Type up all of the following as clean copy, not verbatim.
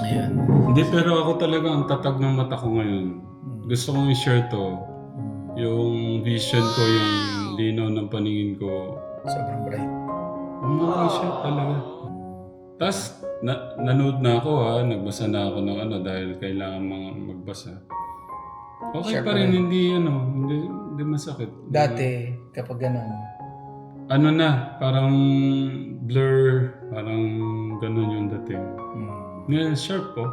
Ayun. Hindi, pero ako talaga ang tatag ng mata ko ngayon. Gusto kong i-share to. Yung vision ko, yung linaw ng paningin ko. Sobrang bright. Ang siya talaga. Tapos, nanood na ako ha. Nagbasa na ako ng ano dahil kailangan magbasa. Okay Sure pa rin, hindi masakit. Dati, kapag ganun, Ano na, parang blur, parang ganun yung dating. Ngayon, sharp po.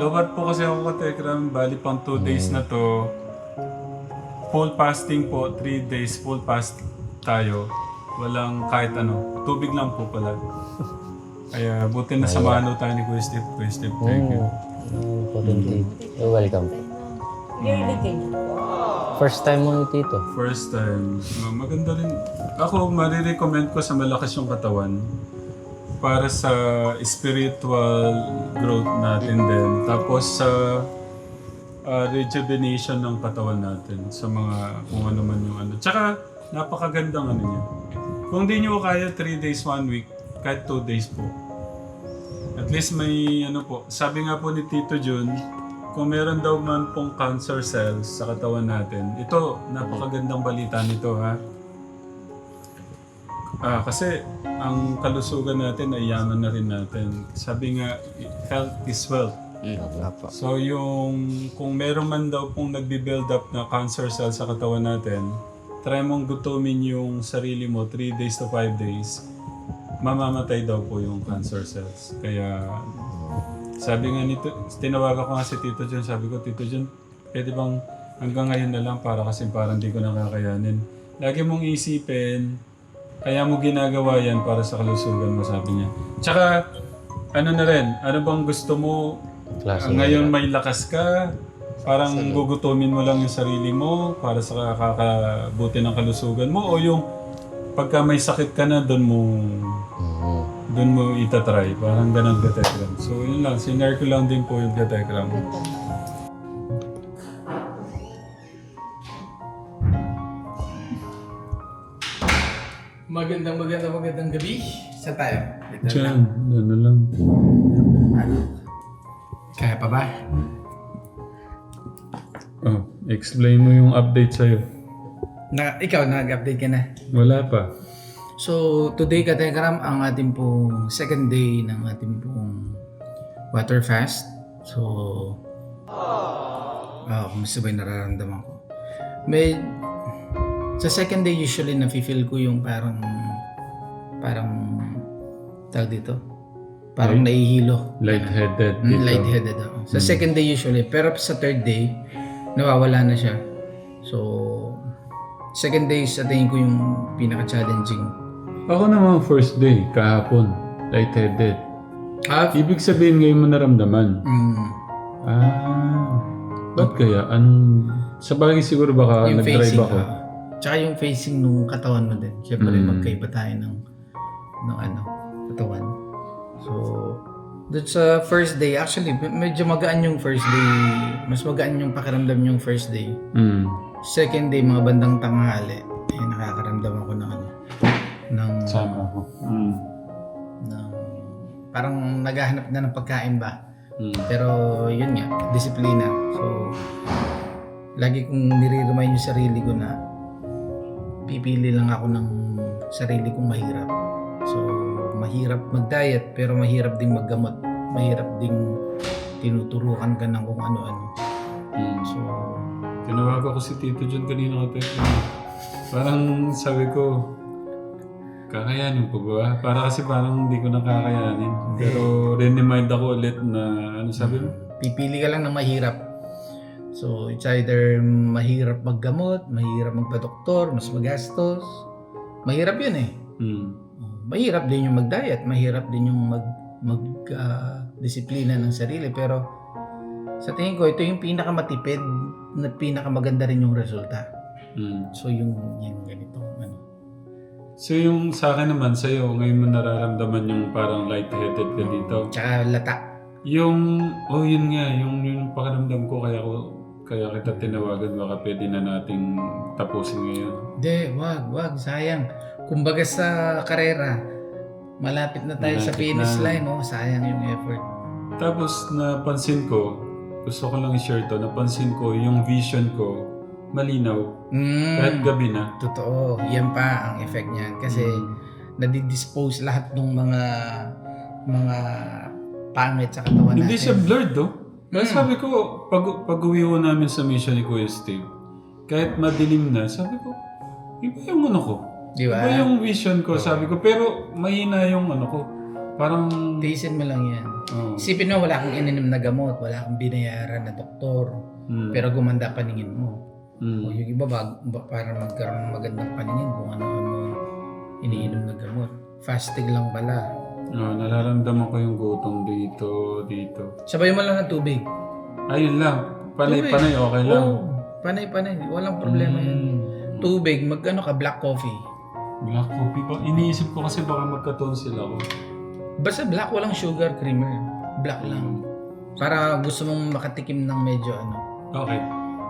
Lowat po kasi ako katekram, bali pang 2 days na to. Full fasting po, 3 days full fast tayo. Walang kahit ano, tubig lang po pala. Kaya buti na samahan tayo ni Kuya Steve. Kuya Steve, thank you. You're welcome. First time mo tito. First time. Maganda rin. Ako, marirecommend ko sa malakas yung katawan para sa spiritual growth natin din. Tapos sa rejuvenation ng katawan natin sa mga kung ano man yung ano. Tsaka napakagandang ano niya. Kung di nyo kaya 3 days, 1 week, kahit 2 days po. At least may ano po. Sabi nga po ni Tito Jun, kung meron daw man pong cancer cells sa katawan natin, ito, napakagandang balita nito ha. Kasi ang kalusugan natin ay yaman na rin natin. Sabi nga, health is wealth. So yung, kung meron man daw pong nagbi-build up na cancer cells sa katawan natin, try mong gutumin yung sarili mo 3 days to 5 days, mamamatay daw po yung cancer cells. Kaya sabi nga nito, tinawagan ko nga si Tito Jun, sabi ko, Tito Jun, pwede bang hanggang ngayon na lang para kasi parang di ko nakakayanin. Lagi mong isipin, kaya mo ginagawa yan para sa kalusugan mo, sabi niya. Tsaka, ano na rin, ano bang gusto mo, ngayon may lakas ka, parang gugutumin mo lang yung sarili mo para sa kakabuti ng kalusugan mo, o yung pagka may sakit ka na, doon mo itatry. Parang ganun ka-Telegram. So yun lang, sinare ko lang din po yung ka-Telegram. Magandang gabi. Saan tayo? Diyan, ano lang. Kaya pa ba? Oh, explain mo yung update sa'yo. Ikaw, nag-update ka na. Wala pa. So, today, Katekram, ang ating pong second day ng ating pong water fast. So, kumusta ba yung nararamdaman ko? Sa second day, usually, nafe-feel ko yung parang tawag dito, parang nahihilo. Lightheaded dito. Lightheaded ako. Sa second day usually, pero sa third day, nawawala na siya. So, second day sa tingin ko yung pinaka-challenging. Ako naman first day, kahapon. Lightheaded. Ibig sabihin ngayon mo naramdaman. Ba't kaya? Sa bagay siguro baka Yung nag-drive facing, ako. tsaka yung facing nung katawan mo din. Siyempre, magkaiba tayo ng katawan. So, doon sa first day, actually, medyo magaan yung first day. Mas magaan yung pakiramdam yung first day. Second day, mga bandang tanghali, nakakaramdam ako ng Sama ako. parang naghahanap na ng pagkain ba. Pero yun nga, disiplina. So, lagi kong nire-remind yung sarili ko na pipili lang ako ng sarili kong mahirap. So, mahirap mag-diet pero mahirap ding maggamot. Mahirap ding tinuturukan ka ng kung ano-ano. So, tinawagan ko si Tito John kanina ko. Parang sabi ko, kakayanin ko ba? Para kasi parang hindi ko na kakayanin. Pero remind ako ulit na, ano sabi mo? Pipili ka lang ng mahirap. So, it's either mahirap maggamot, mahirap magpa-doktor, mas magastos. Mahirap yun eh. Mahirap din yung mag-diet, mahirap din yung mag-disiplina ng sarili. Pero sa tingin ko, ito yung pinakamatipid na pinakamaganda rin yung resulta. So yung ganito. So yung sa akin naman, sa'yo, ngayon mo nararamdaman yung parang lightheaded ka dito. Tsaka lata. Yun nga, yung pakiramdam ko, kaya kita tinawagan, baka pwede na nating tapusin ngayon. Hindi, wag, sayang. Kumbaga sa karera, malapit na tayo sa Malapit finish na. line, sayang yung effort. Tapos napansin ko, gusto ko lang i-share to, napansin ko yung vision ko, malinaw, kahit gabi na. Totoo, yan pa ang effect niyan. Kasi nadidispose lahat ng mga pangit sa katawan Hindi natin. siya blurred, do. Kaya sabi ko, pag-uwi ko namin sa mission ni Kuya Steve, kahit madilim na, sabi ko, iba yung ano ko. Di ba? Iba yung vision ko, sabi ko. Pero mahina yung ano ko. Parang... Tiisin mo lang yan. Oh. Isipin mo, wala kang ininom na gamot, wala kang binayaran na doktor, pero gumanda paningin mo. O yung iba para magkaroon ng magandang paningin kung ano-ano iniinom na gamot. Fasting lang pala. Nararamdaman ko yung gutom dito. Sabay mo lang ng tubig. Ayun lang. Panay-panay, okay lang. Panay-panay. Walang problema yan. Tubig, black coffee. Black coffee ba? Iniisip ko kasi baka magka-tonsil ako. Basta black, walang sugar creamer. Black lang. Para gusto mong makatikim ng medyo ano. Okay.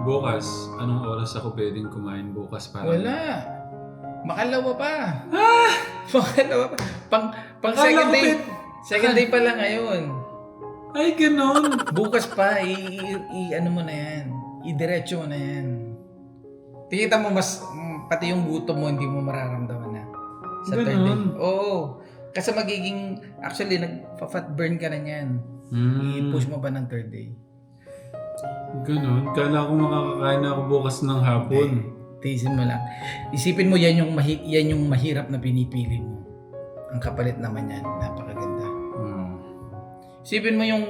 Bukas, anong oras ako pwedeng kumain bukas para? Wala. Makalawa pa. Makalawa pa. Pang Akala second ko day. Second day pa lang ngayon. Ay, ganon. Bukas pa, ano mo na yan. Idiretso mo na yan. Tikita mo pati yung gutom mo hindi mo mararamdaman na. Sa third day. Ganon. Oo. Kasi actually, nagpa-fat burn ka na yan. I-push mo ba ng third day? Ganon. Kala ko makakakain na ako bukas ng hapon. Tiisin mo lang. Isipin mo yan yung mahirap na pinipili mo. Ang kapalit naman yan, napakaganda. Isipin mo yung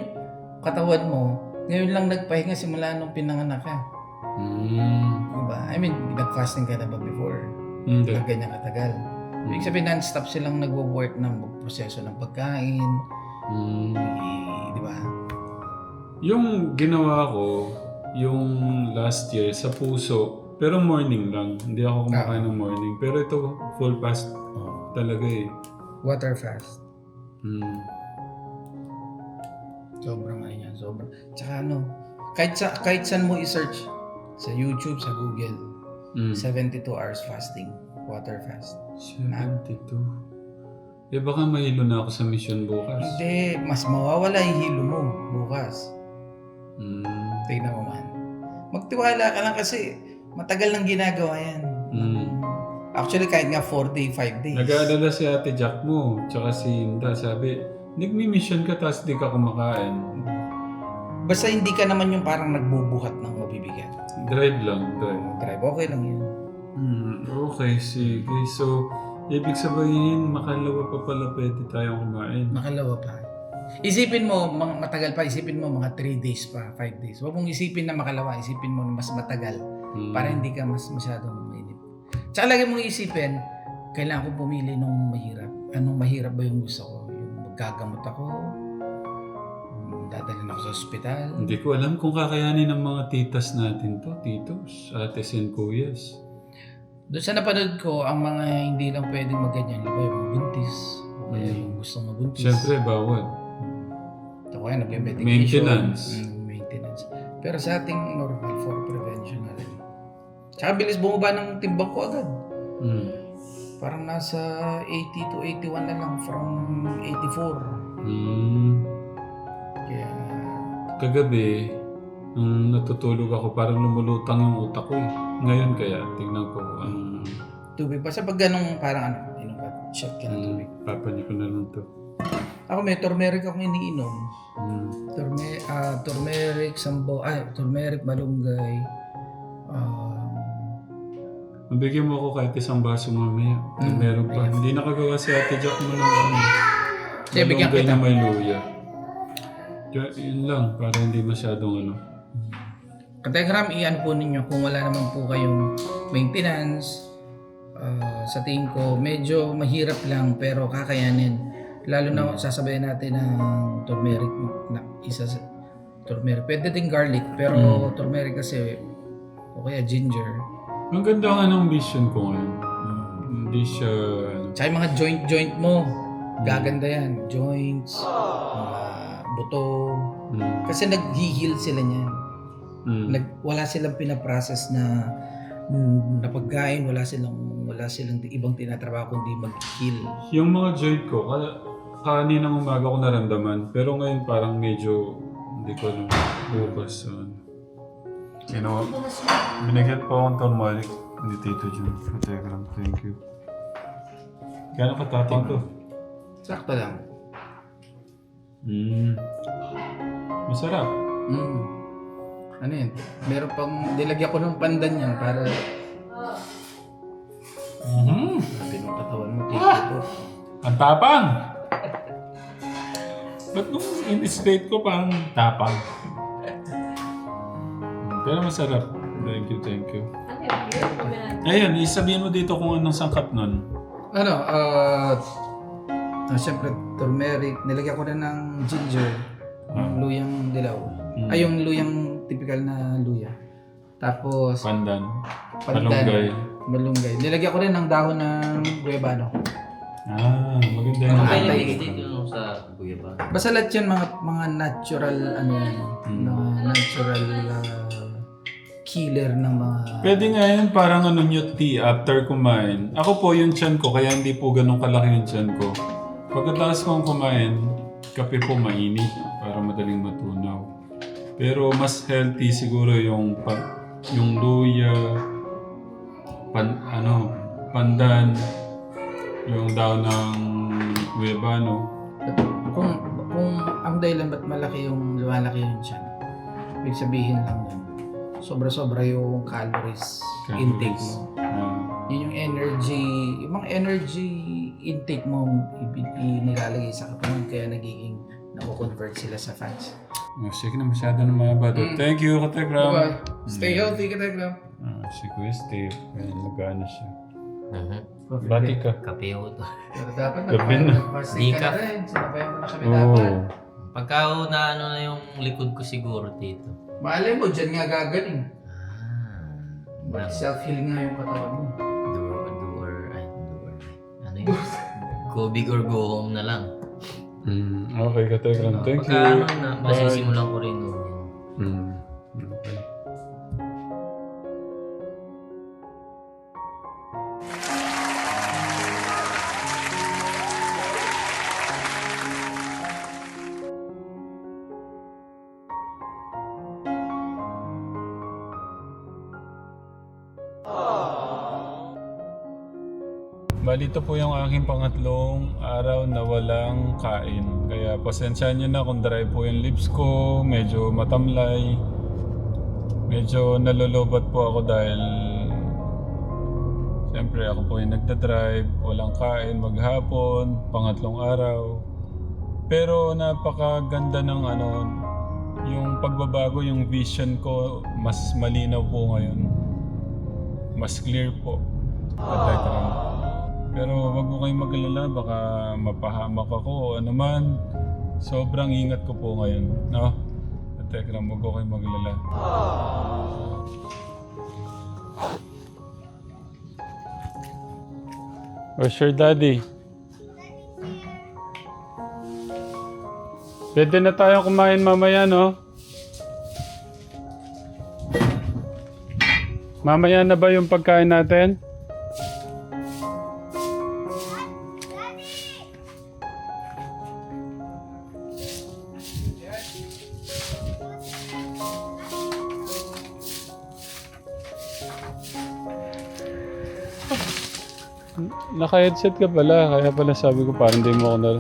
katawan mo, ngayon lang nagpahinga simula nung pinanganak ka. Diba? I mean, nag-fasting ka na ba before? Hindi. Ganyan katagal. Ibig sabihin, non-stop silang nagwo-work ng proseso ng pagkain. Di ba? Yung ginawa ko, yung last year sa puso, pero morning lang. Hindi ako kumakain ng morning. Pero ito, full fast talaga eh. Water fast. Mm. Sobrang. Tsaka kahit saan mo i-search, sa YouTube, sa Google, 72 hours fasting, water fast. 72. Eh baka mahilo na ako sa mission bukas. Hindi, mas mawawala yung hilo mo bukas. Tingnan mo man. Magtiwala ka lang kasi matagal nang ginagawa yan. Actually, kahit nga 4 day, 5 days. Nag-aalala si Ate Jack mo, tsaka si Inda, sabi, nagmi-mission ka tapos di ka kumakain. Basta hindi ka naman yung parang nagbubuhat ng mabibigat. Drive lang, drive. Drive, okay lang yun. Okay, sige. So, ibig sabihin, makalawa pa pala pwede tayong kumain. Makalawa pa. Isipin mo, matagal pa, isipin mo mga 3 days pa, 5 days. Huwag mong isipin na makalawa, isipin mo na mas matagal para hindi ka masyadong mainip. Tsaka lagi mong isipin, kailangan ko pumili nung mahirap. Anong mahirap ba yung gusto ko? Yung maggagamot ako, dadalhin ako sa ospital. Hindi ko alam kung kakayanin ng mga titas natin to, titos, ates and kuyas. Doon sa napanood ko, ang mga hindi lang pwedeng magganyan, diba yung mga buntis, o kaya yung gustong mabuntis. Siyempre, bawal. Ito kaya nag-medication. Maintenance. Maintenance. Pero sa ating normal for prevention na rin. Tsaka bilis bumaba ng timbang ko agad. Parang nasa 80 to 81 na lang from 84. Kaya... Kagabi, nung natutulog ako, parang lumulutang yung utak ko eh. Ngayon kaya, tingnan ko ang... Tubig. Basta pag ganun parang shot ka ng tubig. Papanik ko na lang to. Ako may turmeric akong iniinom. Turmeric, turmeric, malunggay. Mabigyan mo ako kahit isang baso mamaya. Meron pa. Hindi nakagawa si Ate Jack mo ng Sige, bigyan malunggay kita. na may luya. Yun lang, para hindi masyadong Kategram, iyan po ninyo kung wala naman po kayong maintenance. Sa tingin ko, medyo mahirap lang pero kakayanin. Lalo na sasabayan natin ng turmeric na isa sa turmeric. Pwede din garlic pero turmeric kasi o kaya ginger. Ang ganda nga ng vision ko ngayon. Hindi siya... Tsaka yung mga joint mo, gaganda yan. Joints, mga buto. Kasi nag-heal sila niyan. Wala silang pinaprocess na pagkain, wala silang ibang tinatrabaho kundi mag-heal. Yung mga joint ko, kaninang umaga ko naramdaman. Pero ngayon parang medyo, hindi ko alam, bukas. Binigyan po akong turmeric. Hindi Tito Jun. Teka lang, thank you. Gano'n katapang to? Sakto lang. Masarap. Ano yan? Meron pang, nilagyan ko ng pandan yan para pinong katawan mo, tito. Ang tapang! Ba't nung in-state ko parang tapang? Pero masarap. Thank you. Ayun, isabihin mo dito kung anong sangkap nun. Siyempre, turmeric. Nilagyan ko na ng ginger. Yung luyang dilaw. Ay, yung luyang typical na luya. Tapos, Pandan. malunggay. Nilagyan ko rin ng dahon ng guayabano. Maganda yun. Kaya nilagay dito nung sa kuya ba? Basta lahat yan, mga natural, mga natural killer ng mga... Pwede nga yun, parang new tea after kumain. Ako po yung tiyan ko, kaya hindi po ganun kalaki yung tiyan ko. Pagkatapos kong kumain, kape po mainit para madaling matunaw. Pero mas healthy siguro yung luya, pandan, yung daw ng guayabano. Kung ang dahilan ba't lumalaki yung tiyan, ibig sabihin lang yun, sobra-sobra yung calories intake mo. Yun yung mga energy intake mo nilalagay sa katawan, kaya nagiging nako-convert sila sa fats. Sige na, masyado na mga bato. Thank you, Katekram. Stay healthy, Katekram. Si Kuya Steve, nag-ano siya. Bati ka. Kape ho to. Pero dapat Gabi na. mag-fasting ka na rin. Sinabayan mo na kami dapat. Pagka na yung likod ko siguro dito. Malay mo, dyan nga gagaling. Self-healing nga yung katawan mo. Do or ano yun? Go big or go home na lang. Okay, Katekram. Thank you. Pagka masisimulan ko rin nun. Okay. Bali, ito po yung aking pangatlong araw na walang kain. Kaya pasensyahan nyo na kung dry po yung lips ko, medyo matamlay. Medyo nalolobat po ako dahil siyempre ako po yung nagdadrive, walang kain maghapon, pangatlong araw. Pero napakaganda ng yung pagbabago, yung vision ko, mas malinaw po ngayon. Mas clear po. Katekram. Pero wag mo kayong mag-alala, baka mapahamak ako o ano man. Sobrang ingat ko po ngayon, no? Katekram, wag ko kayong mag-alala. Where's your daddy? Pwede na tayo kumain mamaya, no? Mamaya na ba yung pagkain natin? Naka-headset ka pala, kaya pala sabi ko parang di mo ako na...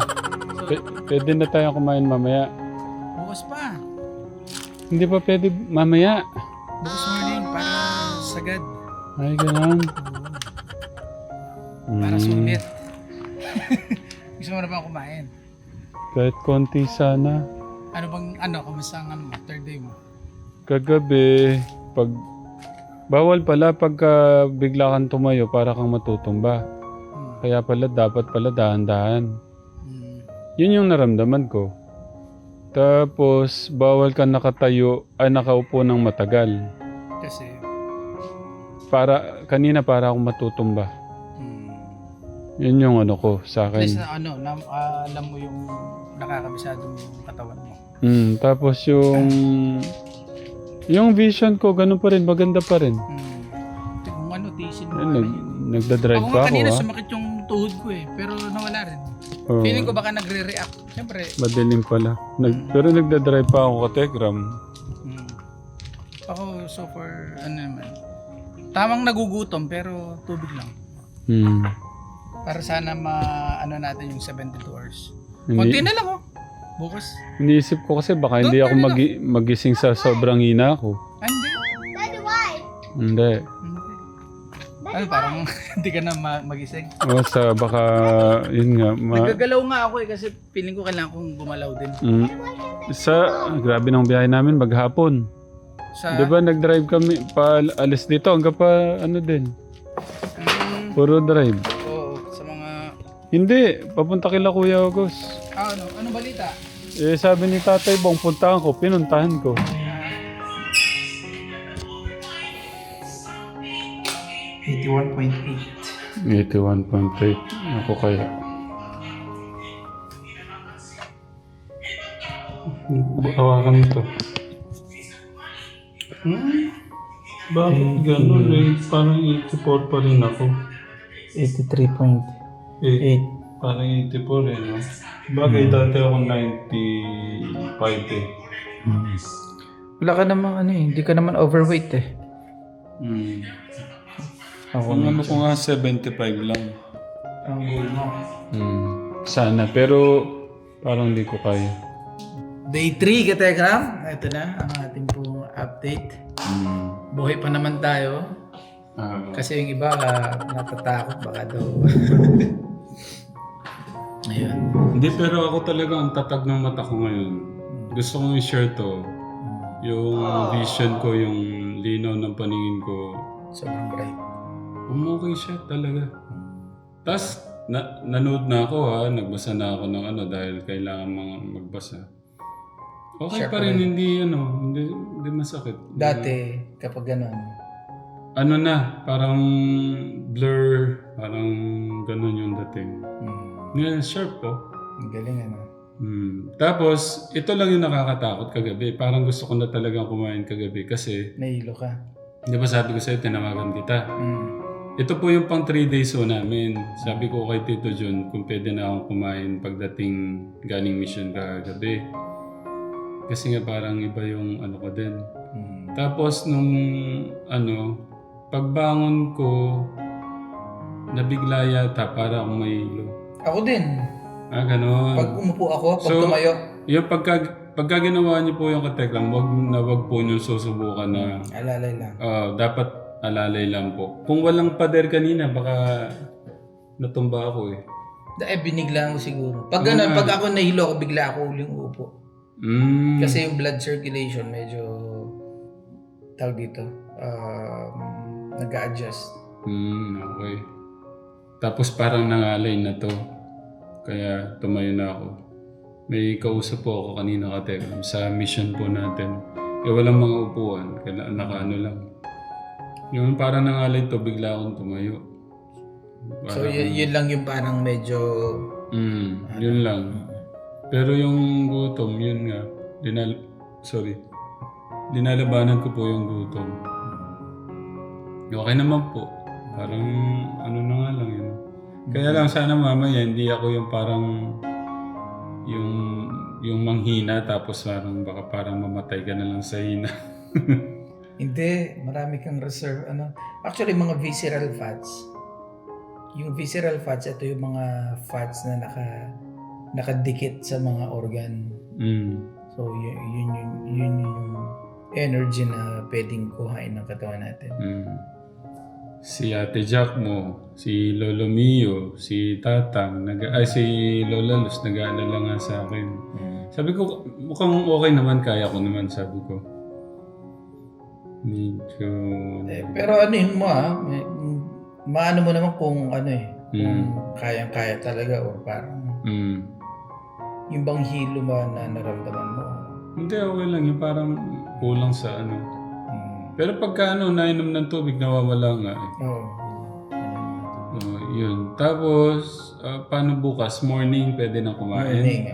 Pwede na tayo kumain mamaya. Bukas pa. Hindi pa pwede mamaya. Bukas morning para sagad. Ay, ganun. Para sulit. Gusto mo na ba kumain? Kahit konti sana. Kamusta ang third day mo? Kagabi, bawal pala pagka bigla kang tumayo para kang matutumba. Kaya pala dapat pala dahan-dahan. Yun yung naramdaman ko. Tapos bawal ka nakaupo ng matagal. Kasi? Kanina para akong matutumba. Yun yung ano ko sa At least akin. na, alam mo yung nakakabisado mo yung katawan mo. Tapos yung vision ko, ganun pa rin, maganda pa rin. Kung ano, tisin mo. Ayun, nagdadrive Ako pa nga ako kanina ha. sumakit yung tuhod ko eh, pero nawala rin. Oo. Feeling ko baka nagre-react. Siyempre, Madilim pala. Pero nagdadrive pa ako ka Tegram. ako so far, ano naman, tamang nagugutom pero tubig lang. Para sana ano natin yung 72 hours. Konti na lang oh. Bukas. Iniisip ko kasi baka hindi ako magising sa sobrang hina ko. Ah, hindi. Hindi. Ano, parang hindi ka na magising. O sa baka, yun nga. Nagagalaw nga ako eh kasi feeling ko kailangan kong gumalaw din. Grabe ng biyahe namin maghapon. Di ba nag-drive kami pa alis dito hanggang pa ano din. Puro drive. Oo, sa mga... Hindi, papunta kila Kuya August. Anong balita? Sabi ni Tatay Bong, puntahan ko, pinuntahan ko. 81.8. 81.8. Ako kaya. Hawakan mo to. Bakit gano'n eh? Parang 84 pa rin ako. 83.8. Parang 84 eh, no? Bagay, dati ako 95 eh. Wala ka namang hindi ka naman overweight eh. Ang ano ko nga, 75 lang. Ang goal mo. Sana, pero parang hindi ko kaya. Day 3, Katekram. Ito na ang ating pong update. Buhay pa naman tayo. Kasi yung iba natatakot baka daw. Ayun. Hindi, pero ako talaga ang tatag ng mata ko ngayon. Gusto kong i-share to. Yung vision ko, yung linaw ng paningin ko. Sobrang bright. Okay siya talaga. Tapos, nanood na ako ha. Nagbasa na ako ng dahil kailangan magbasa. Okay pa rin, hindi masakit. Dati, kapag gano'n. Ano na, parang blur, parang ganun yung dating. Ngayon, sharp po. Ang galing Tapos, ito lang yung nakakatakot kagabi. Parang gusto ko na talagang kumain kagabi kasi, Nahilo ka. di ba sabi ko sa'yo, tinawagan kita. Ito po yung pang 3 days ho namin. Sabi ko kay Tito John kung pwede na akong kumain pagdating galing mission kagabi. Kasi nga parang iba yung ko din. Tapos nung pagbangon ko, nabigla yata para akong mahilo. Ako din. Ganon. Pag umupo ako, pag tumayo. Yung pagka ginawa niyo po yung katekram, wag po niyo susubukan na Alalay lang. dapat alalay lang po. Kung walang pader kanina, baka natumba ako eh. Binigla ako siguro. Pag gano'n, pag ako nahilo ako, bigla ako uling upo. Kasi yung blood circulation medyo tawag dito, nag-a-adjust. Okay. Tapos parang nangalay na to. Kaya tumayo na ako. May kausap po ako kanina katekram sa mission po natin. Walang mga upuan. Kaya nakaano lang. Yung parang nangalay to, bigla akong tumayo. So yun lang yung parang medyo... yun lang. Pero yung gutom, yun nga. Linalabanan ko po yung gutom. Okay naman po. Parang na nga lang yun. Kaya lang sana mamaya hindi ako yung parang yung manghina tapos parang mamatay ka na lang sa hina. Hindi, marami kang reserve. Actually, mga visceral fats. Yung visceral fats, ito yung mga fats na nakadikit sa mga organ. So, yun yung energy na pwedeng kuhain ng katawan natin. Si Ate Jack mo, si Lolo Mio, si Tatang, si Lola Luz, nag-aalala nga sa akin. Sabi ko, mukhang okay naman, kaya ko naman, sabi ko. Medyo... pero mo maano mo naman kung kung kayang-kaya talaga o parang yung bang hilo ba na naramdaman mo? Hindi, okay lang. Yung parang kulang sa Pero pagka nainom ng tubig, nawawala nga eh. Oo. Oh, yun. Tapos, paano bukas? Morning, pwede na kumain? Morning.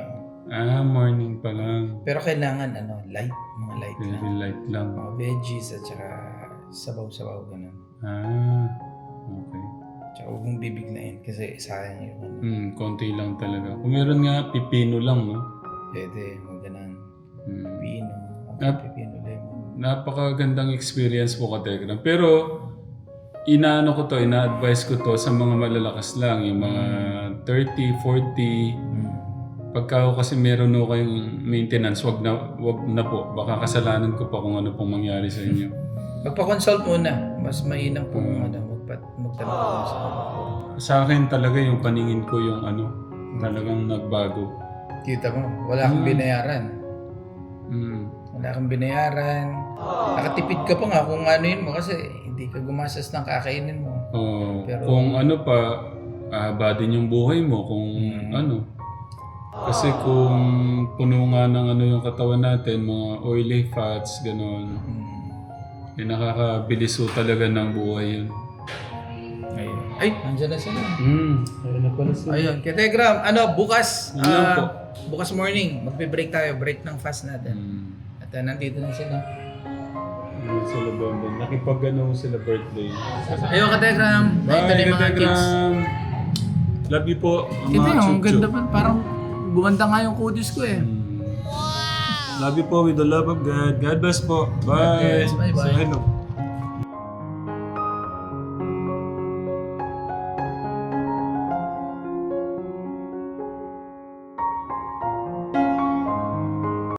Morning pa lang. Pero kailangan light, mga light lang. Very light lang. Mga veggies at saka sabaw-sabaw ganun. Okay. Tsaka huwag mong bibiglain kasi sayang yung Konti lang talaga. Kung meron nga, pipino lang, no? Pwede, mga ganun. Pino, pipino, lemon. Napakagandang experience po ka, Tegram. Pero, ina-advise ko to sa mga malalakas lang. Yung mga 30, 40. Pagka kasi meron no kayong maintenance, wag na po. Baka kasalanan ko pa kung ano pong mangyari sa inyo. Magpa-consult muna. Mas mainam po magtanong sa Sa akin talaga yung paningin ko yung talagang nagbago. Kita mo, wala kang binayaran. Wala kang binayaran. Nakatipid ka pa nga kung ano yun mo kasi hindi ka gumastos ng kakainin mo. Pero, kung ba din yung buhay mo, kung Kasi kung puno nga ng yung katawan natin, mga oily fats, gano'n, nakakabilis ho talaga ng buhay yun. Ayun. Ay, nandiyan na sila. Ayun na pala sila. Ayun, kaya Telegram, bukas, po? bukas morning, magbe-break tayo, break ng fast natin. At nandito na sila. Ayun sila Bemben. Nakipag-ano sila birthday. Ayun, ka-Telegram. Ito na yung mga kids. Love you po. Ito yung ganda pa, parang gumanda nga yung kutis ko eh. Love you po with the love of God. God bless po. Bye. God bless. Bye-bye. So, hello.